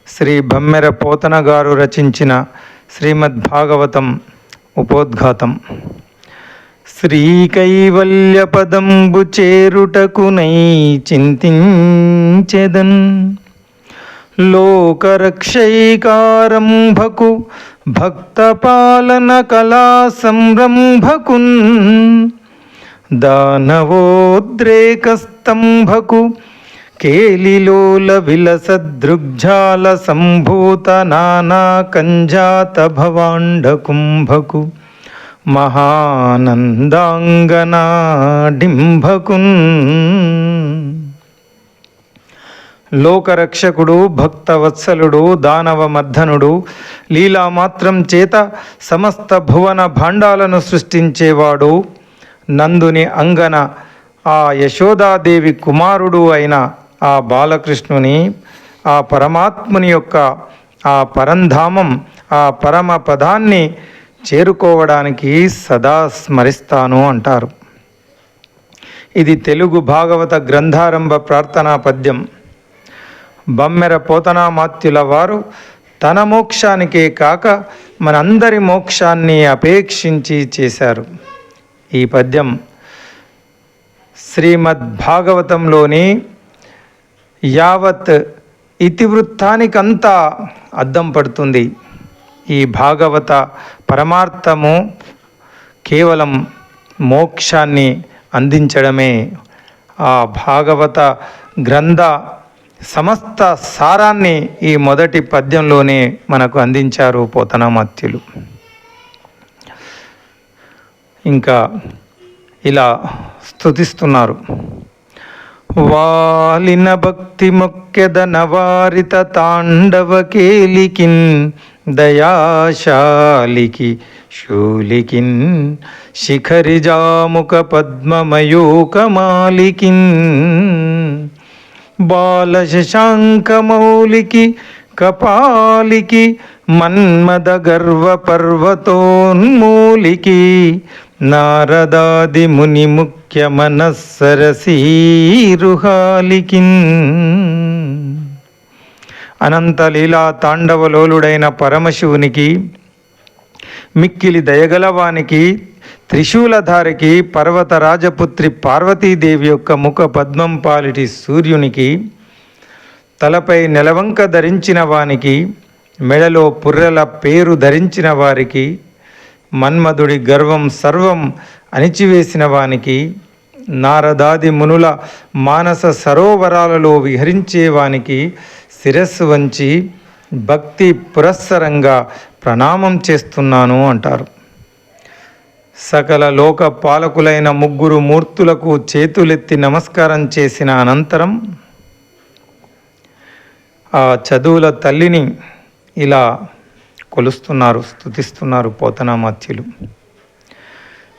శ్రీ బమ్మెర పోతన గారు రచించిన శ్రీమద్భాగవతం ఉపోద్ఘాతం. శ్రీకైవల్య పదంబు చేరుటకునై చింతించెదన్, లోకరక్షైకారంభకు భక్తపాలన కళా సంరంభకున్, దానవోద్రేకస్తంభకు కేలిలోల విలసదృగ్జాల సంభూత నానా కంజాత భవాండకుంభకు, మహానందాంగనాడింభకున్. లోకరక్షకుడు, భక్తవత్సలుడు, దానవమర్ధనుడు, లీలామాత్రం చేత సమస్త భువన భాండాలను సృష్టించేవాడు, నందుని అంగన ఆ యశోదాదేవి కుమారుడు అయిన ఆ బాలకృష్ణుని, ఆ పరమాత్ముని యొక్క ఆ పరంధామం, ఆ పరమ పదాన్ని చేరుకోవడానికి సదా స్మరిస్తాను అంటారు. ఇది తెలుగు భాగవత గ్రంథారంభ ప్రార్థనా పద్యం. బమ్మెర పోతనామాత్యుల వారు తన మోక్షానికే కాక మనందరి మోక్షాన్ని అపేక్షించి చేశారు. ఈ పద్యం శ్రీమద్భాగవతంలోని యావత్ ఇతివృత్తానికంతా అద్దం పడుతుంది. ఈ భాగవత పరమార్థము కేవలం మోక్షాన్ని అందించడమే. ఆ భాగవత గ్రంథ సమస్త సారాన్ని ఈ మొదటి పద్యంలోనే మనకు అందించారు పోతనామాత్యులు. ఇంకా ఇలా స్తుతిస్తున్నారు. వాలిన భక్తి మొక్కెదన వారిత తాండవ కేలికిన్, దయాశాలికి శూలికిన్, శిఖరిజాముఖ పద్మమయూకమాలికిన్, బాల శశాంకమౌలికి కపాలికి, మన్మద గర్వ పర్వతోన్మూలికి, నారదాది ముని ముఖ్య మనస్సరసీరుహాలికిన్. అనంత లీలా తాండవలోలుడైన పరమశివునికి, మిక్కిలి దయగలవానికి, త్రిశూలధారికి, పర్వత రాజపుత్రి పార్వతీదేవి యొక్క ముఖ పద్మం పాలిటి సూర్యునికి, తలపై నెలవంక ధరించిన వానికి, మెడలో పుర్రెల పేరు ధరించిన వారికి, మన్మధుడి గర్వం సర్వం అణిచివేసిన వానికి, నారదాది మునుల మానస సరోవరాలలో విహరించేవానికి శిరస్సు వంచి భక్తి పురస్సరంగా ప్రణామం చేస్తున్నాను అంటారు. సకల లోక పాలకులైన ముగ్గురు మూర్తులకు చేతులెత్తి నమస్కారం చేసిన అనంతరం ఆ చదువుల తల్లిని ఇలా కొలుస్తున్నారు, స్తుతిస్తున్నారు పోతనామాత్యులు.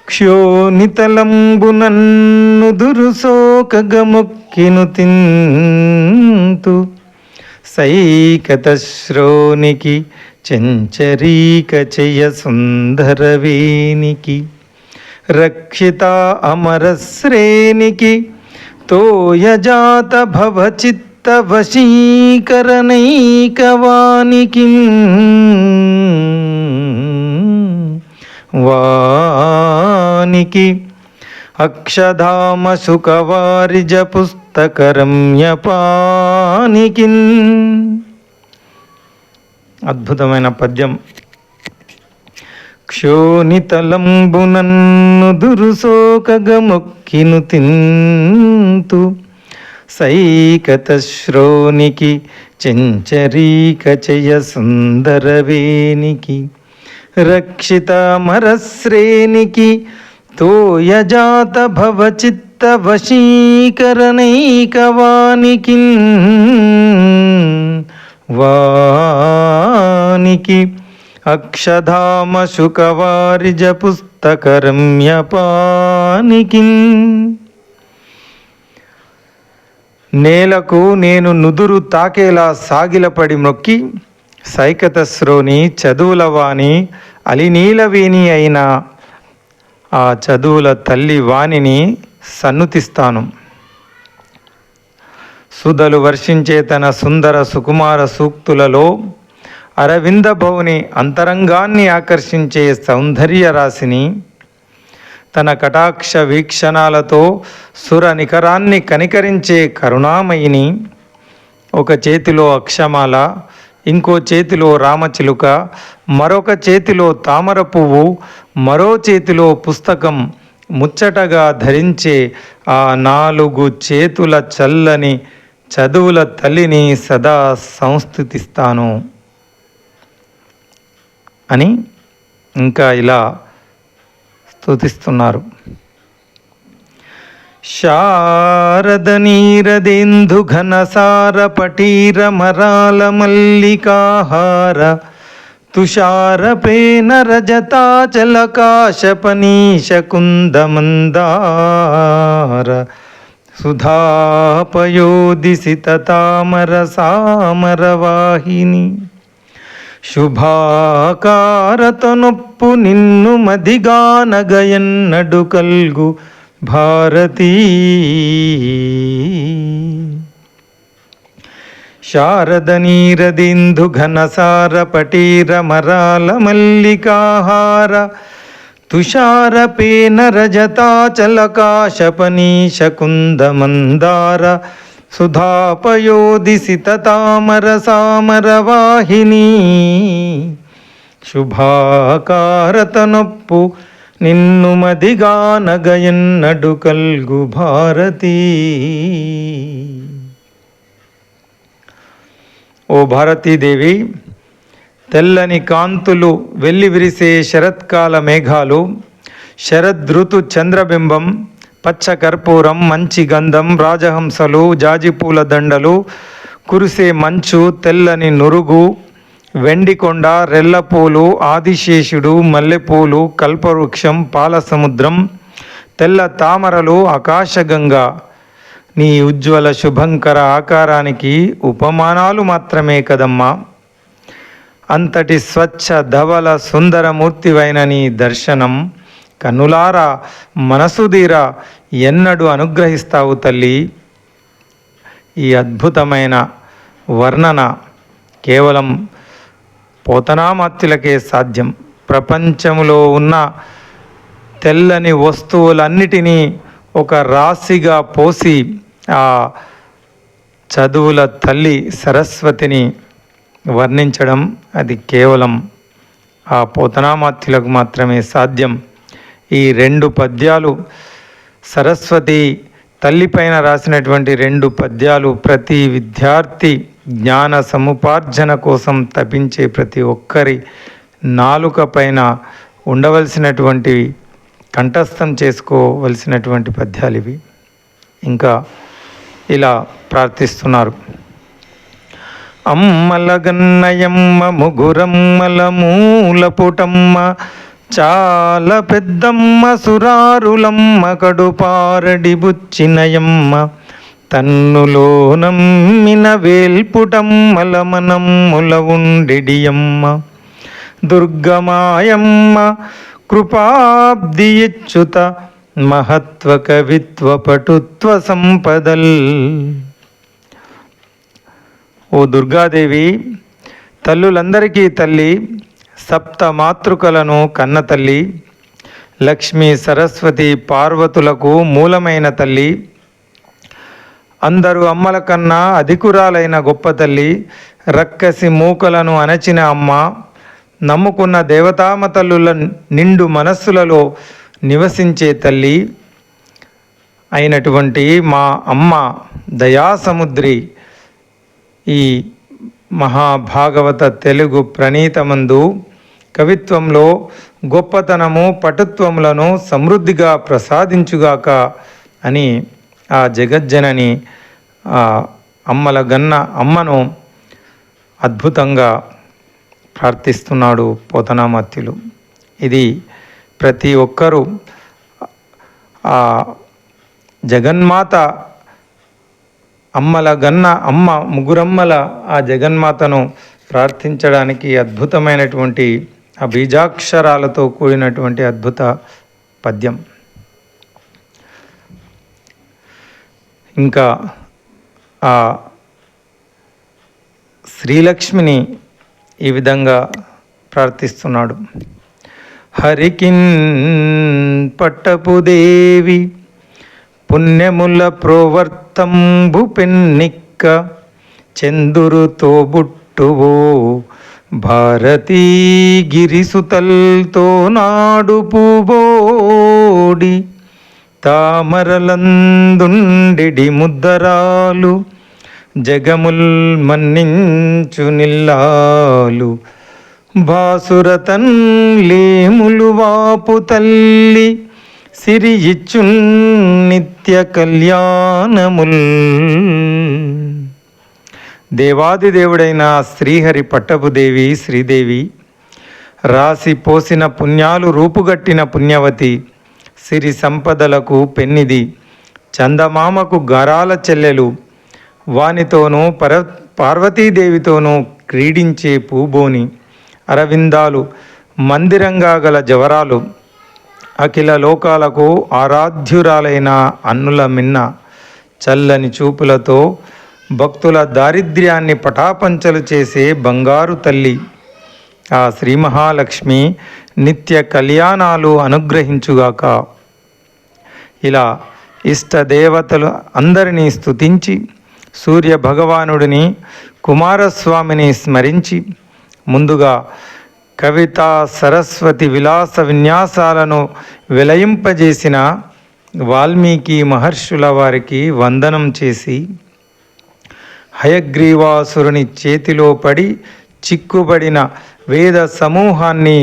క్షోనితలంబునన్నుదురు సోకగమొక్కిను తింతు, సైకత శ్రోనికి చెంచరీక చెయ సుందరవేనికి, రక్షిత అమరశ్రేనికి, తోయజాత భవచిత్ వశీకరణైకవానికి, వానికి అక్షధామ సుఖవారిజ పుస్తకరమ్యపానికి. అద్భుతమైన పద్యం. క్షోనితలంబునన్ను సోకగమొక్కిను తింతు, సైకత శ్రోనికి చెంచరీక చెయ సుందరవేనికి, రక్షిత మరశ్రేనికి, తోయజాత భవచిత్త వశీకరణైకవానికి, వానికి అక్షధామ శుకవారిజ పుస్తకరమ్యపానికి. నేలకు నేను నుదురు తాకేలా సాగిలపడి మొక్కి, సైకతశ్రోని చదువులవాణి అలినీలవేణి అయిన ఆ చదువుల తల్లి వాణిని సన్నుతిస్తాను. సుధలు వర్షించే తన సుందర సుకుమార సూక్తులలో అరవింద భౌని అంతరంగాన్ని ఆకర్షించే సౌందర్య రాశిని, తన కటాక్ష వీక్షణాలతో సుర నికరాన్ని కనికరించే కరుణామయిని, ఒక చేతిలో అక్షమాల, ఇంకో చేతిలో రామచిలుక, మరొక చేతిలో తామర పువ్వు, మరో చేతిలో పుస్తకం ముచ్చటగా ధరించే ఆ 4 చేతుల చల్లని చదువుల తల్లిని సదా సంస్తుతిస్తాను అని ఇంకా ఇలా స్తుతిస్తున్నారు. శారద నీరదేందు ఘనసార పటీర మరాల మల్లికాహార తుషార పేన రజతాచలకాశపనీశ కుందమందార సుధాపయోదిసిత తామర సామరవాహిని శుభాకారతనొప్పు నిన్ను మదిగానగయన్నడు కల్గు భారతీ. శారద నీరదిందు ఘనసార పటీర మరాల మల్లికాహార తుషార పేన రజతాచలకాశపనీశ కుందమందార సుధాపయోదిసిత తామర సామరవాహిని శుభాకారతనొప్పు నిన్ను మదిగానగయన్నడు కల్గు భారతీ. ఓ భారతీదేవి, తెల్లని కాంతులు వెల్లివిరిసే శరత్కాల మేఘాలు, శరదృతు చంద్రబింబం, పచ్చ కర్పూరం, మంచి గంధం, రాజహంసలు, జాజిపూల దండలు, కురిసే మంచు, తెల్లని నురుగు, వెండికొండ, రెల్లపూలు, ఆదిశేషుడు, మల్లెపూలు, కల్పవృక్షం, పాలసముద్రం, తెల్ల తామరలు, ఆకాశగంగా నీ ఉజ్వల శుభంకర ఆకారానికి ఉపమానాలు మాత్రమే కదమ్మా. అంతటి స్వచ్ఛ ధవల సుందరమూర్తివైన నీ దర్శనం కన్నులారా మనసుదీరా ఎన్నడూ అనుగ్రహిస్తావు తల్లి. ఈ అద్భుతమైన వర్ణన కేవలం పోతనామాత్యులకే సాధ్యం. ప్రపంచంలో ఉన్న తెల్లని వస్తువులన్నిటినీ ఒక రాశిగా పోసి ఆ చదువుల తల్లి సరస్వతిని వర్ణించడం అది కేవలం ఆ పోతనామాత్యులకు మాత్రమే సాధ్యం. ఈ 2 పద్యాలు సరస్వతి తల్లిపైన రాసినటువంటి 2 పద్యాలు ప్రతి విద్యార్థి జ్ఞాన సముపార్జన కోసం తపించే ప్రతి ఒక్కరి నాలుక పైన ఉండవలసినటువంటి కంఠస్థం చేసుకోవలసినటువంటి పద్యాలు ఇవి. ఇంకా ఇలా ప్రార్థిస్తున్నారు. అమ్మల గన్నయమ్మ ముగురమ్మల మూలపుటమ్మ చాలా పెద్దమ్మ సురారులమ్మ కడుపారడి బుచ్చినయమ్మ తన్నులో నమ్మిన వేల్పుటమ్మల మనమ్ముల ఉండిడియమ్మ దుర్గమాయమ్మ కృపాబ్ది ఇచ్చుత మహత్వ కవిత్వ పటుత్వ సంపదల్. ఓ దుర్గాదేవి, తల్లులందరికీ తల్లి, సప్త మాతృకలను కన్న తల్లి, లక్ష్మీ సరస్వతి పార్వతులకు మూలమైన తల్లి, అందరూ అమ్మల కన్నా అధికురాలైన గొప్ప తల్లి, రక్కసి మూకలను అణచిన అమ్మ, నమ్ముకున్న దేవతామ తల్లుల నిండు మనస్సులలో నివసించే తల్లి అయినటువంటి మా అమ్మ దయాసముద్రి ఈ మహాభాగవత తెలుగు ప్రణీతమందు కవిత్వంలో గొప్పతనము పటుత్వములను సమృద్ధిగా ప్రసాదించుగాక అని ఆ జగజ్జనని అమ్మల గన్న అమ్మను అద్భుతంగా ప్రార్థిస్తున్నాడు పోతనామాత్యులు. ఇది ప్రతి ఒక్కరూ ఆ జగన్మాత అమ్మల గన్న అమ్మ ముగ్గురమ్మల ఆ జగన్మాతను ప్రార్థించడానికి అద్భుతమైనటువంటి ఆ బీజాక్షరాలతో కూడినటువంటి అద్భుత పద్యం. ఇంకా ఆ శ్రీలక్ష్మిని ఈ విధంగా ప్రార్థిస్తున్నాడు. హరికిన్ పట్టపుదేవి పుణ్యముల ప్రోవర్తంబు పెన్నిక్క చందురుతో బుట్టువో భారతీ గిరిసుతల్తో నాడు పూబోడి తామరలందుండెడి ముద్దరాలు జగముల్ మన్నించు నిల్లాలు భాసురతన్ లేములు వాపు తల్లి సిరి ఇచ్చున్ నిత్య కళ్యాణముల్. దేవాదిదేవుడైన శ్రీహరి పట్టపుదేవి శ్రీదేవి, రాసి పోసిన పుణ్యాలు రూపుగట్టిన పుణ్యవతి, సిరి సంపదలకు పెన్నిది, చందమామకు గారాల చెల్లెలు, వానితోనూ పార్వతీదేవితోనూ క్రీడించే పూబోని, అరవిందాలు మందిరంగా గల జవరాలు, అఖిల లోకాలకు ఆరాధ్యురాలైన అన్నుల మిన్న, చల్లని చూపులతో భక్తుల దారిద్ర్యాన్ని పటాపంచలు చేసే బంగారు తల్లి ఆ శ్రీ మహాలక్ష్మి నిత్య కళ్యాణాలు అనుగ్రహించుగాక. ఇలా ఇష్టదేవతలు అందరినీ స్తుతించి సూర్య భగవానుడిని కుమారస్వామిని స్మరించి ముందుగా కవితా సరస్వతి విలాస విన్యాసాలను విలయింపజేసిన వాల్మీకి మహర్షుల వారికి వందనం చేసి హయగ్రీవాసురుని చేతిలో పడి చిక్కుబడిన వేద సమూహాన్ని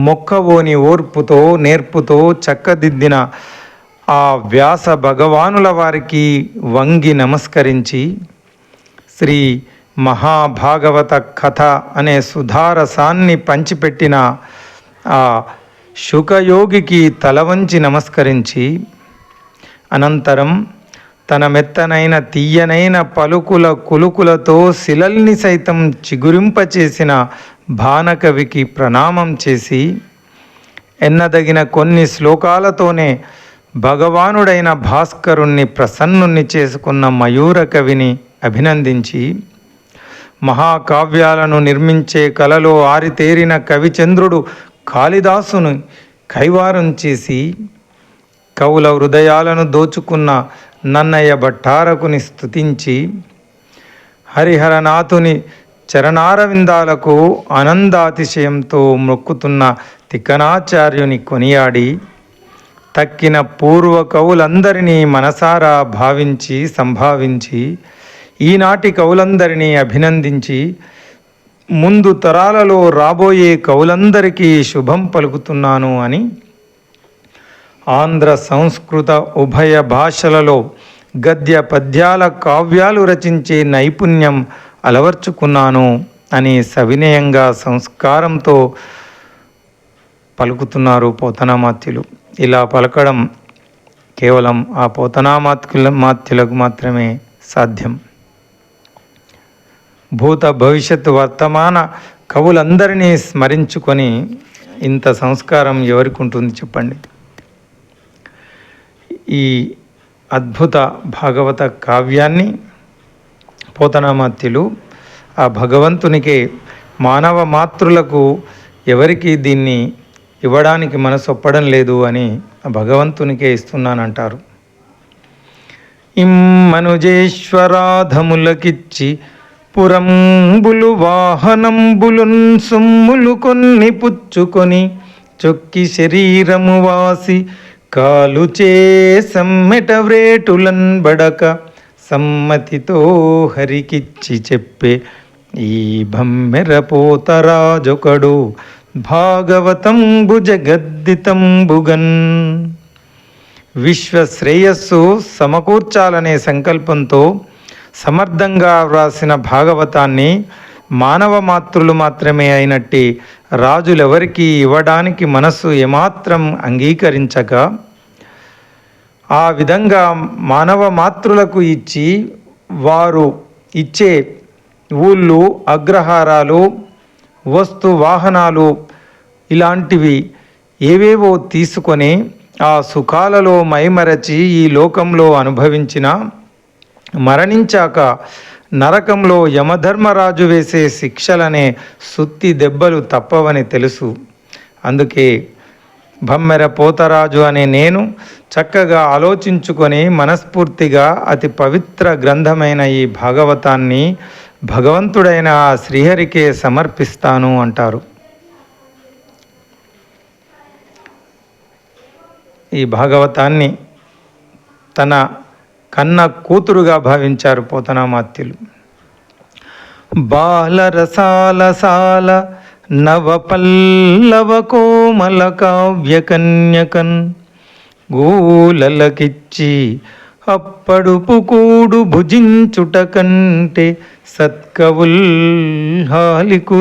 మొక్కవోని ఓర్పుతో నేర్పుతో చక్కదిద్దిన ఆ వ్యాస భగవానుల వారికి వంగి నమస్కరించి శ్రీ మహాభాగవత కథ అనే సుధారసాన్ని పంచిపెట్టిన ఆ శుకయోగికి తలవంచి నమస్కరించి అనంతరం తన మెత్తనైన తీయనైన పలుకుల కులుకులతో శిలల్ని సైతం చిగురింపచేసిన భానకవికి ప్రణామం చేసి ఎన్నదగిన కొన్ని శ్లోకాలతోనే భగవానుడైన భాస్కరుణ్ణి ప్రసన్నుణ్ణి చేసుకున్న మయూర కవిని అభినందించి మహాకావ్యాలను నిర్మించే కలలో ఆరితేరిన కవిచంద్రుడు కాళిదాసును కైవారం చేసి కవుల హృదయాలను దోచుకున్న నన్నయ్య భట్టారకుని స్తుతించి హరిహరనాథుని చరణారవిందాలకు ఆనందాతిశయంతో మొక్కుతున్న తిక్కనాచార్యుని కొనియాడి తక్కిన పూర్వ కవులందరినీ మనసారా భావించి సంభావించి ఈనాటి కవులందరినీ అభినందించి ముందు తరాలలో రాబోయే కవులందరికీ శుభం పలుకుతున్నాను అని ఆంధ్ర సంస్కృత ఉభయ భాషలలో గద్య పద్యాల కావ్యాలు రచించే నైపుణ్యం అలవర్చుకున్నాను అని సవినయంగా సంస్కారంతో పలుకుతున్నారు పోతనామాత్యులు. ఇలా పలకడం కేవలం ఆ పోతనామాత్యులకు మాత్రమే సాధ్యం. భూత భవిష్యత్తు వర్తమాన కవులందరినీ స్మరించుకొని ఇంత సంస్కారం ఎవరికి ఉంటుంది చెప్పండి. ఈ అద్భుత భాగవత కావ్యాన్ని పోతనామాత్యులు ఆ భగవంతునికే మానవ మాతృలకు ఎవరికి దీన్ని ఇవ్వడానికి మనసు ఒప్పడం లేదు అని ఆ భగవంతునికే ఇస్తున్నానంటారు. ఇమ్మనుజేశ్వరాధములకిచ్చి పురంబులు వాహనంబులున్ సొమ్ములు కొన్ని పుచ్చుకొని చొక్కి శరీరము వాసి కాలుచే సమ్మెట వ్రేటులన్ బడక సమ్మతితో హరికిచ్చి చెప్పే ఈ భమ్మెరపోతరాజొకడు భాగవతంబు జగద్దితంబుగన్. విశ్వశ్రేయస్సు సమకూర్చాలనే సంకల్పంతో సమర్థంగా వ్రాసిన భాగవతాన్ని మానవ మాతృలు మాత్రమే అయినట్టి రాజులెవరికి ఇవ్వడానికి మనస్సు ఏమాత్రం అంగీకరించక ఆ విధంగా మానవ మాతృలకు ఇచ్చి వారు ఇచ్చే ఊళ్ళు అగ్రహారాలు వస్తు వాహనాలు ఇలాంటివి ఏవేవో తీసుకొని ఆ సుఖాలలో మైమరచి ఈ లోకంలో అనుభవించిన మరణించాక నరకంలో యమధర్మరాజు వేసే శిక్షలనే సుత్తి దెబ్బలు తప్పవని తెలుసు. అందుకే భమ్మెర పోతరాజు అనే నేను చక్కగా ఆలోచించుకొని మనస్ఫూర్తిగా అతి పవిత్ర గ్రంథమైన ఈ భాగవతాన్ని భగవంతుడైన ఆ శ్రీహరికే సమర్పిస్తాను అంటారు. ఈ భాగవతాన్ని తన కన్న కూతురుగా భావించారు పోతనామాత్యులు. బాలరసాల సాల నవపల్లవ కోమల కావ్య కన్యకన్ గోలలకిచ్చి అప్పడుపు కూడు భుజించుట కంటే సత్కవుల్ హాలికులైననేమి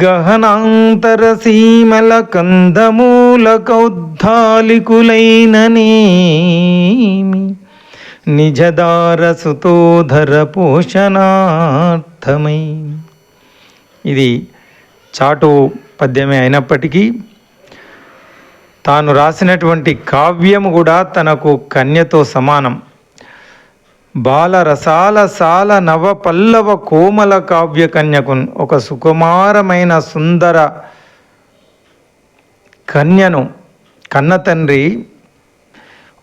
గహనాంతర సీమల కందమూల కౌద్ధాలికులైననేమి నిజదార సుతోధర పోషణార్థమై. ఇది చాటు పద్యమే అయినప్పటికీ తాను రాసినటువంటి కావ్యము కూడా తనకు కన్యతో సమానం. బాలరసాల సాల నవ పల్లవ కోమల కావ్య కన్యకున్, ఒక సుకుమారమైన సుందర కన్యను కన్న తండ్రి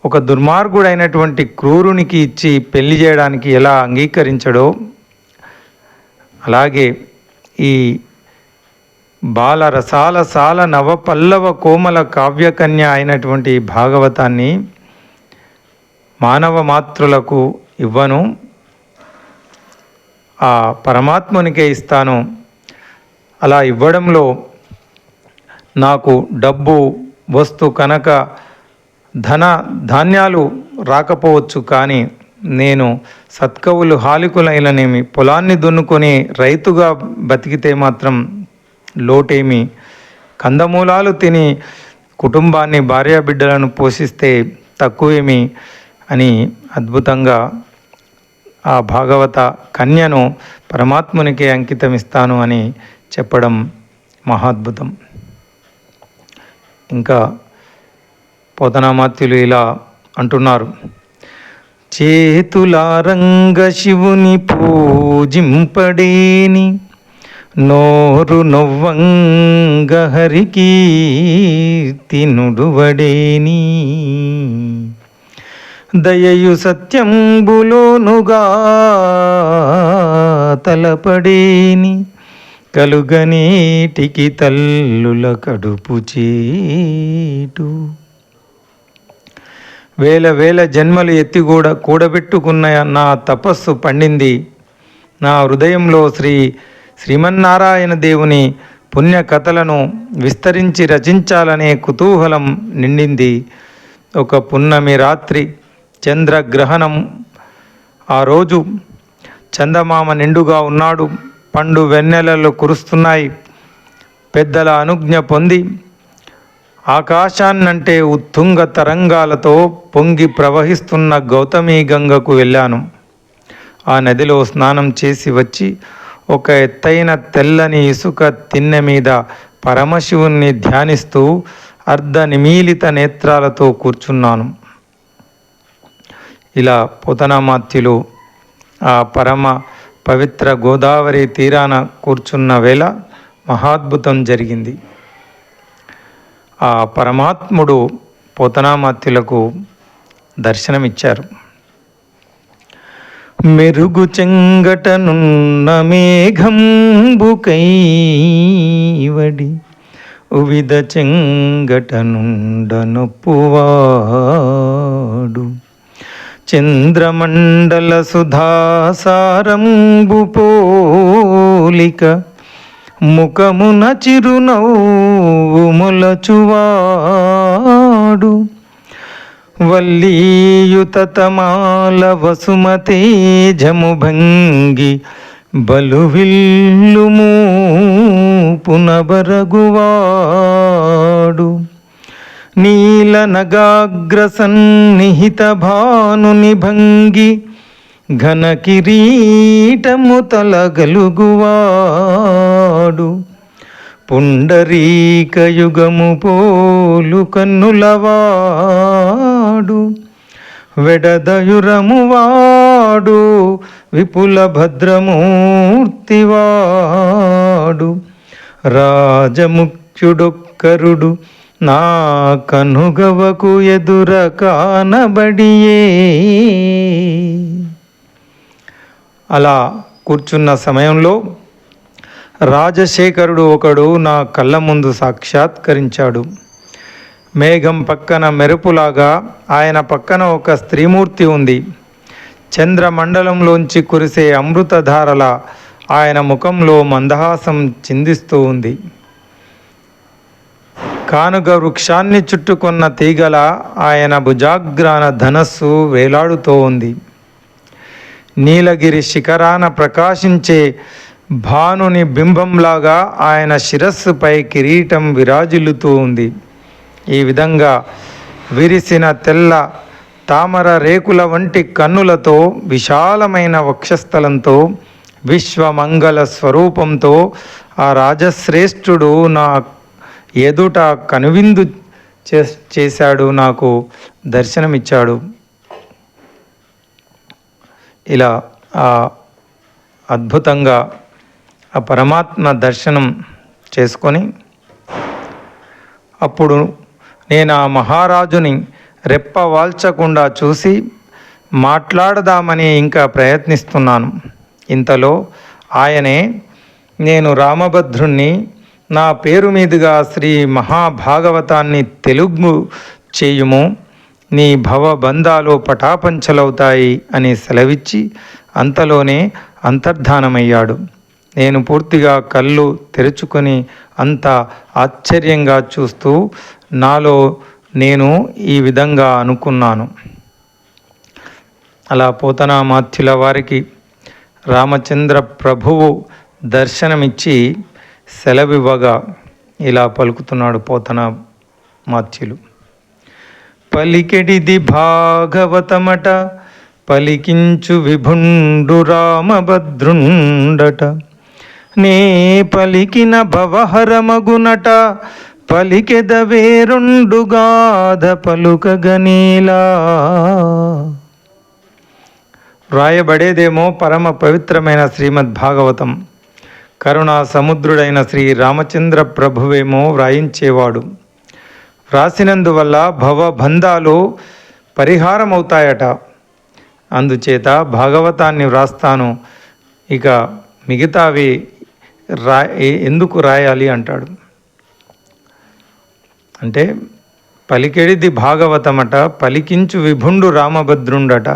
ఒక దుర్మార్గుడైనటువంటి క్రూరునికి ఇచ్చి పెళ్లి చేయడానికి ఎలా అంగీకరించడో అలాగే ఈ బాలరసాల సాల నవపల్లవ కోమల కావ్యకన్య అయినటువంటి భాగవతాన్ని మానవ మాతృలకు ఇవ్వను, ఆ పరమాత్మునికే ఇస్తాను. అలా ఇవ్వడంలో నాకు డబ్బు వస్తు కనుక ధన ధాన్యాలు రాకపోవచ్చు, కానీ నేను సత్కవులు హాలికులైననేమి పొలాన్ని దున్నుకొని రైతుగా బతికితే మాత్రం లోటేమి, కందమూలాలు తిని కుటుంబాన్ని భార్యాబిడ్డలను పోషిస్తే తక్కువేమి అని అద్భుతంగా ఆ భాగవత కన్యను పరమాత్మునికే అంకితమిస్తాను అని చెప్పడం మహాద్భుతం. ఇంకా పోతనామాత్యులు ఇలా అంటున్నారు. చేతులారంగ శివుని పూజింపడేని నోరు నొవ్వంగ హరికీర్తి నుడువడేని దయయు సత్యంబులోనుగా తలపడేని కలుగనేటికి తల్లుల కడుపు చేటు. వేల వేల జన్మలు ఎత్తి కూడా కూడబెట్టుకున్న నా తపస్సు పండింది. నా హృదయంలో శ్రీమన్నారాయణ దేవుని పుణ్య కథలను విస్తరించి రచించాలనే కుతూహలం నిండింది. ఒక పున్నమి రాత్రి చంద్రగ్రహణం. ఆ రోజు చందమామ నిండుగా ఉన్నాడు. పండు వెన్నెలలు కురుస్తున్నాయి. పెద్దల అనుజ్ఞ పొంది ఆకాశాన్నంటే ఉత్తుంగ తరంగాలతో పొంగి ప్రవహిస్తున్న గౌతమీ గంగకు వెళ్ళాను. ఆ నదిలో స్నానం చేసి వచ్చి ఒక ఎత్తైన తెల్లని ఇసుక తిన్నె మీద పరమశివుణ్ణి ధ్యానిస్తూ అర్ధ నిమీలిత నేత్రాలతో కూర్చున్నాను. ఇలా పోతనామాత్యులు ఆ పరమ పవిత్ర గోదావరి తీరాన కూర్చున్న వేళ మహాద్భుతం జరిగింది. ఆ పరమాత్ముడు పోతనామాత్యులకు దర్శనమిచ్చారు. మెరుగు చెంగటనున్న మేఘంబుకైవడి ఉవిద చెంగటనుండ నొప్పువాడు చంద్రమండల సుధాసారంబు పోలిక ముఖమున చిరునవ్వు మొలచువాడు వల్లీయుతమాల వసుమతేజము భంగి బలువిల్లుము పునబరగువాడు నీల నగాగ్ర సన్నిహిత భానుని భంగి ఘన కిరీటము తలగలుగువాడు పుండరీక యుగము పోలు కన్నులవాడు వెడదయురమువాడు విపుల భద్రమూర్తివాడు రాజముఖ్యుడొక్కరుడు నా కనుగవకు ఎదుర కానబడియే. అలా కూర్చున్న సమయంలో రాజశేఖరుడు ఒకడు నా కళ్ళ ముందు సాక్షాత్కరించాడు. మేఘం పక్కన మెరుపులాగా ఆయన పక్కన ఒక స్త్రీమూర్తి ఉంది. చంద్రమండలంలోంచి కురిసే అమృతధారల ఆయన ముఖంలో మందహాసం చిందిస్తూ ఉంది. కానుగ వృక్షాన్ని చుట్టుకున్న తీగల ఆయన భుజాగ్రాన ధనస్సు వేలాడుతూ ఉంది. నీలగిరి శిఖరాన ప్రకాశించే భానుని బింబంలాగా ఆయన శిరస్సుపై కిరీటం విరాజిల్లుతూ ఉంది. ఈ విధంగా విరిసిన తెల్ల తామర రేకుల వంటి కన్నులతో, విశాలమైన వక్షస్థలంతో, విశ్వమంగళ స్వరూపంతో ఆ రాజశ్రేష్ఠుడు నా ఎదుట కనువిందు చేశాడు, నాకు దర్శనమిచ్చాడు. ఇలా అద్భుతంగా ఆ పరమాత్మ దర్శనం చేసుకొని అప్పుడు నేను ఆ మహారాజుని రెప్ప వాల్చకుండా చూసి మాట్లాడదామని ఇంకా ప్రయత్నిస్తున్నాను. ఇంతలో ఆయనే, నేను రామభద్రుణ్ణి, నా పేరు మీదుగా శ్రీ మహాభాగవతాన్ని తెలుగు చేయుము, నీ భవబంధాలు పటాపంచలవుతాయి అని సెలవిచ్చి అంతలోనే అంతర్ధానమయ్యాడు. నేను పూర్తిగా కళ్ళు తెరుచుకొని అంత ఆశ్చర్యంగా చూస్తూ నాలో నేను ఈ విధంగా అనుకున్నాను. అలా పోతనామాత్యుల వారికి రామచంద్ర ప్రభువు దర్శనమిచ్చి సెలవివ్వగా ఇలా పలుకుతున్నాడు పోతనామాత్యులు. పలికెడిది భాగవతమట, పలికించు విభుండు రామభద్రుండట, నే పలికిన భవహరమగునట, పలికెద వేరుండు గాథ పలుకగనీలా. వ్రాయబడేదేమో పరమ పవిత్రమైన శ్రీమద్భాగవతం. కరుణా సముద్రుడైన శ్రీ రామచంద్ర ప్రభువేమో వ్రాయించేవాడు. వ్రాసినందువల్ల భవబంధాలు పరిహారమవుతాయట. అందుచేత భాగవతాన్ని వ్రాస్తాను, ఇక మిగతావి ఎందుకు రాయాలి అంటాడు. అంటే పలికెడిది భాగవతమట, పలికించు విభుండు రామభద్రుండట,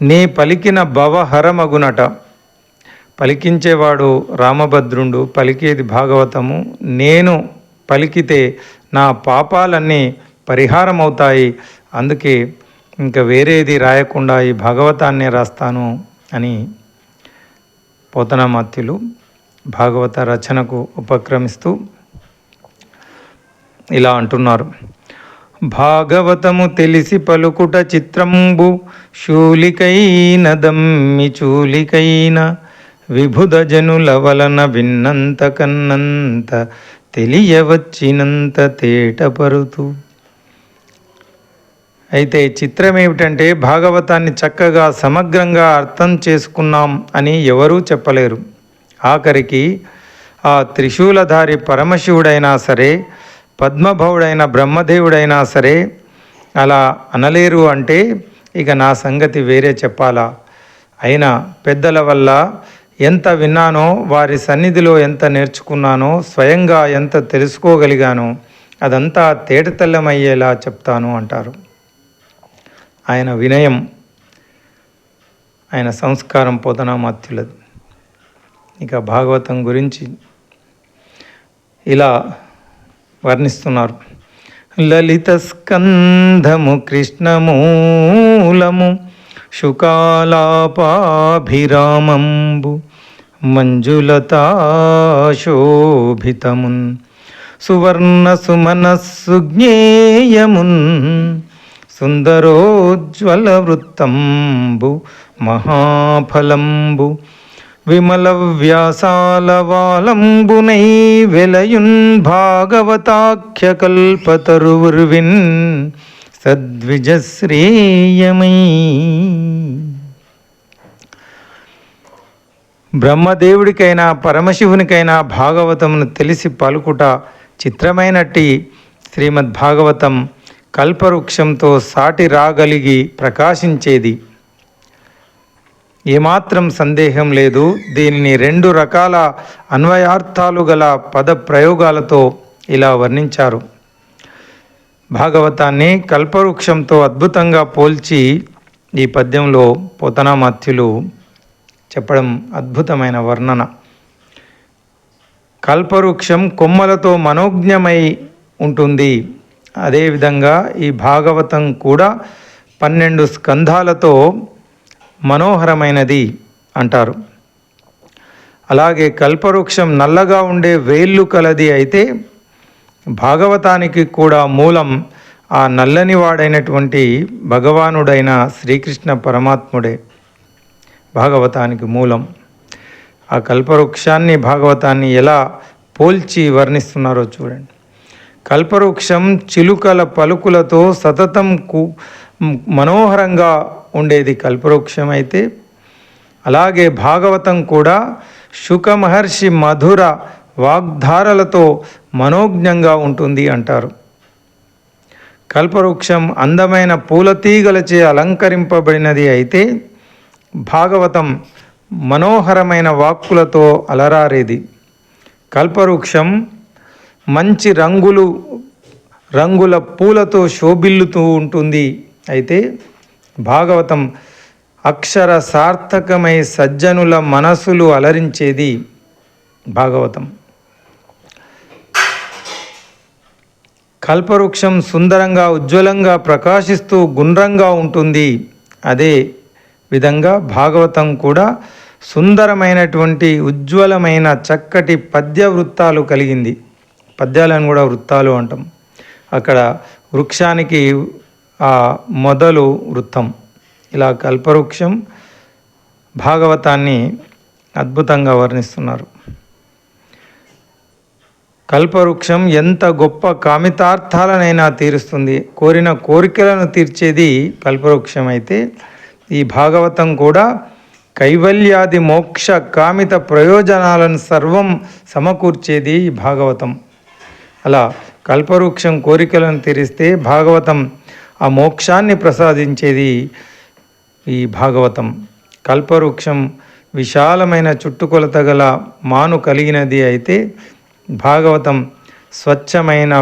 నే పలికిన భవహరమగునట. పలికించేవాడు రామభద్రుండు, పలికేది భాగవతము. నేను పలికితే నా పాపాలన్నీ పరిహారమవుతాయి, అందుకే ఇంకా వేరేది రాయకుండా ఈ భాగవతాన్నే రాస్తాను అని పోతనామాత్యులు భాగవత రచనకు ఉపక్రమిస్తూ ఇలా అంటున్నారు. భాగవతము తెలిసి పలుకుట చిత్రంబు, శూలికైన దమ్మి చూలికైన, విభుద జనుల వలన విన్నంత కన్నంత, తెలియవచ్చినంత తేటపరుతూ. అయితే చిత్రం ఏమిటంటే భాగవతాన్ని చక్కగా సమగ్రంగా అర్థం చేసుకున్నాం అని ఎవరూ చెప్పలేరు. ఆఖరికి ఆ త్రిశూలధారి పరమశివుడైనా సరే, పద్మభవుడైన బ్రహ్మదేవుడైనా సరే అలా అనలేరు అంటే ఇక నా సంగతి వేరే చెప్పాలా. అయినా పెద్దల వల్ల ఎంత విన్నానో, వారి సన్నిధిలో ఎంత నేర్చుకున్నానో, స్వయంగా ఎంత తెలుసుకోగలిగానో అదంతా తేటతెల్లమయ్యేలా చెప్తాను అంటారు. ఆయన వినయం, ఆయన సంస్కారం పోతనామాత్యులది. ఇక భాగవతం గురించి ఇలా వర్ణిస్తున్నారు. లలిత స్కంధము కృష్ణమూలము, శుకాలాపాభిరామంబు, మంజులతాశోభితమున్, సువర్ణ సుమనస్సు జ్ఞేయమున్, సుందరోజ్వల వృత్తంబు మహాఫలంబు, విమల వ్యాసాల వాలంబునై వెలయున్ భాగవతాఖ్య కల్పతరువుర్విన్, సద్విజశ్రేయమై. బ్రహ్మదేవుడికైనా పరమశివునికైనా భాగవతమును తెలిసి పలుకుట చిత్రమైనట్టి శ్రీమద్భాగవతం కల్పవృక్షంతో సాటి రాగలిగి ప్రకాశించేది. ఏమాత్రం సందేహం లేదు. దీనిని 2 రకాల అన్వయార్థాలు గల పద ప్రయోగాలతో ఇలా వర్ణించారు. భాగవతాన్ని కల్పవృక్షంతో అద్భుతంగా పోల్చి ఈ పద్యంలో పోతనామాత్యులు చెప్పడం అద్భుతమైన వర్ణన. కల్పవృక్షం కొమ్మలతో మనోజ్ఞమై ఉంటుంది. అదేవిధంగా ఈ భాగవతం కూడా 12 స్కంధాలతో మనోహరమైనది అంటారు. అలాగే కల్పవృక్షం నల్లగా ఉండే వేళ్ళు కలది అయితే భాగవతానికి కూడా మూలం ఆ నల్లని వాడైనటువంటి భగవానుడైన శ్రీకృష్ణ పరమాత్ముడే భాగవతానికి మూలం. ఆ కల్పవృక్షాన్ని భాగవతాన్ని ఎలా పోల్చి వర్ణిస్తున్నారో చూడండి. కల్పవృక్షం చిలుకల పలుకులతో సతతం మనోహరంగా ఉండేది కల్పవృక్షం అయితే, అలాగే భాగవతం కూడా శుక మహర్షి మధుర వాగ్ధారలతో మనోజ్ఞంగా ఉంటుంది అంటారు. కల్పవృక్షం అందమైన పూలతీగలచే అలంకరింపబడినది అయితే భాగవతం మనోహరమైన వాక్కులతో అలరారేది. కల్పవృక్షం మంచి రంగుల పూలతో శోభిల్లుతూ ఉంటుంది అయితే భాగవతం అక్షర సార్థకమై సజ్జనుల మనసులు అలరించేది భాగవతం. కల్పవృక్షం సుందరంగా ఉజ్వలంగా ప్రకాశిస్తూ గుండ్రంగా ఉంటుంది. అదే విధంగా భాగవతం కూడా సుందరమైనటువంటి ఉజ్వలమైన చక్కటి పద్య వృత్తాలు కలిగింది. పద్యాలను కూడా వృత్తాలు అంటాం. అక్కడ వృక్షానికి మొదలు వృత్తం. ఇలా కల్పవృక్షం భాగవతాన్ని అద్భుతంగా వర్ణిస్తున్నారు. కల్పవృక్షం ఎంత గొప్ప కామితార్థాలనైనా తీరుస్తుంది. కోరిన కోరికలను తీర్చేది కల్పవృక్షం అయితే ఈ భాగవతం కూడా కైవల్యాది మోక్ష కామిత ప్రయోజనాలను సర్వం సమకూర్చేది ఈ భాగవతం. అలా కల్పవృక్షం కోరికలను తీరిస్తే భాగవతం ఆ మోక్షాన్ని ప్రసాదించేది ఈ భాగవతం. కల్పవృక్షం విశాలమైన చుట్టుకొలత గల మాను కలిగినది అయితే భాగవతం స్వచ్ఛమైన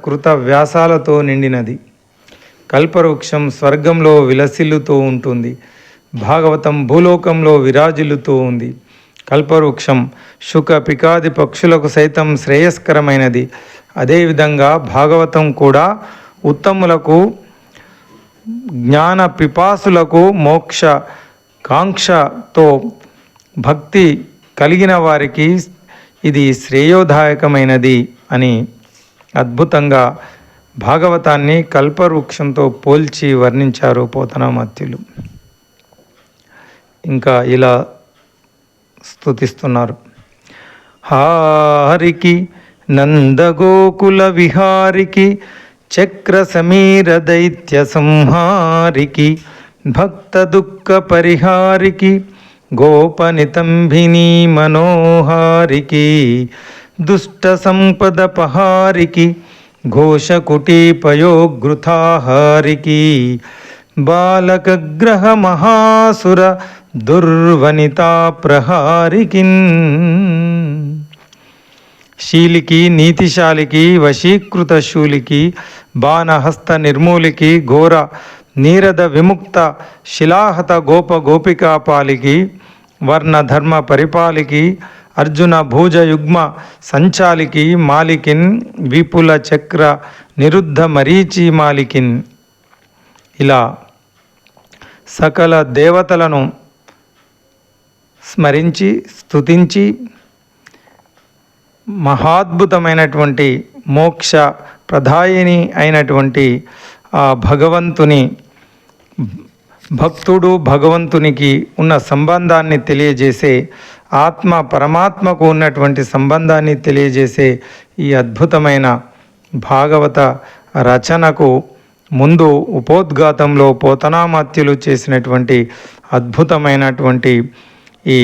కృత వ్యాసాలతో నిండినది. కల్పవృక్షం స్వర్గంలో విలసిల్లుతూ ఉంటుంది. భాగవతం భూలోకంలో విరాజిల్లుతూ ఉంది. కల్పవృక్షం శుక పికాది పక్షులకు సైతం శ్రేయస్కరమైనది. అదేవిధంగా భాగవతం కూడా ఉత్తములకు, జ్ఞాన పిపాసులకు, మోక్ష కాంక్షతో భక్తి కలిగిన వారికి ఇది శ్రేయోదాయకమైనది అని అద్భుతంగా భాగవతాన్ని కల్పవృక్షంతో పోల్చి వర్ణించారు పోతనామాత్యులు. ఇంకా ఇలా స్తుతిస్తున్నారు. హారికి నందగోకుల విహారికి చక్ర సమీర దైత్య సంహారికి భక్త దుఃఖ పరిహారికి గోపనితంభిని మనోహారికి దుష్ట సంపద పహారికి ఘోషకుటీపయోగృతాహారికి బాలకగ్రహ మహాసుర దుర్వనితా ప్రహారికిన్. శీలికి, నీతిశాలికి, వశీకృత శూలికి, బాణహస్త నిర్మూలికి, ఘోర నీరద విముక్త శిలాహత గోప గోపికాపాలికి, వర్ణధర్మ పరిపాలికి, అర్జున భూజ యుగ్మ సంచాలికి, మాలికిన్ విపుల చక్ర నిరుద్ధ మరీచి మాలికిన్. ఇలా సకల దేవతలను స్మరించి స్తుతించి మహాద్భుతమైనటువంటి మోక్ష ప్రదాయిని అయినటువంటి ఆ భగవంతుని, భక్తుడు భగవంతునికి ఉన్న సంబంధాన్ని తెలియజేసే, ఆత్మ పరమాత్మకు ఉన్నటువంటి సంబంధాన్ని తెలియజేసే ఈ అద్భుతమైన భాగవత రచనకు ముందు ఉపోద్ఘాతంలో పోతనామాత్యులు చేసినటువంటి అద్భుతమైనటువంటి ఈ